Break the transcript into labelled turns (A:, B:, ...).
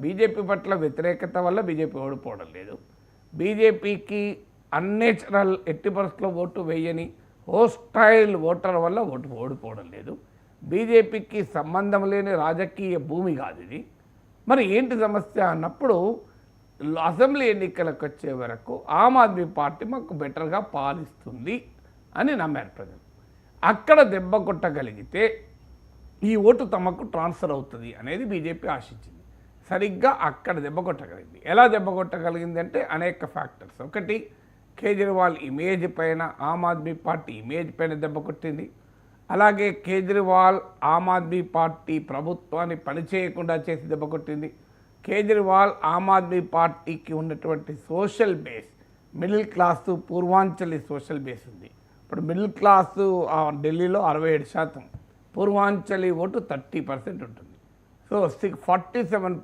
A: BJP పట్ల వ్యతిరేకత వల్ల బీజేపీ ఓడిపోవడం లేదు. బీజేపీకి అన్నేచురల్ ఎట్టి పరిస్థితుల్లో ఓటు వేయని హోస్టైల్ ఓటర్ వల్ల ఓడిపోవడం లేదు. బీజేపీకి సంబంధం లేని రాజకీయ భూమి కాదు ఇది. మరి ఏంటి సమస్య అన్నప్పుడు అసెంబ్లీ ఎన్నికలకు వచ్చే వరకు ఆమ్ ఆద్మీ పార్టీ మాకు బెటర్గా పాలిస్తుంది అని నమ్మారు ప్రజలు. అక్కడ దెబ్బ కొట్టగలిగితే ఈ ఓటు తమకు ట్రాన్స్ఫర్ అవుతుంది అనేది బీజేపీ ఆశించింది. సరిగ్గా అక్కడ దెబ్బ కొట్టగలిగింది. ఎలా దెబ్బ కొట్టగలిగింది అంటే అనేక ఫ్యాక్టర్స్. ఒకటి, కేజ్రీవాల్ ఇమేజ్ పైన, ఆమ్ ఆద్మీ పార్టీ ఇమేజ్ పైన దెబ్బ కొట్టింది. అలాగే కేజ్రీవాల్ ఆమ్ ఆద్మీ పార్టీ ప్రభుత్వాన్ని పనిచేయకుండా చేసి దెబ్బ కొట్టింది. కేజ్రీవాల్ ఆమ్ ఆద్మీ పార్టీకి ఉన్నటువంటి social base, middle class Purvanchali social base ఉంది. ఇప్పుడు మిడిల్ క్లాసు ఢిల్లీలో 67%, పూర్వాంచలి ఓటు 30% ఉంటుంది. సో 47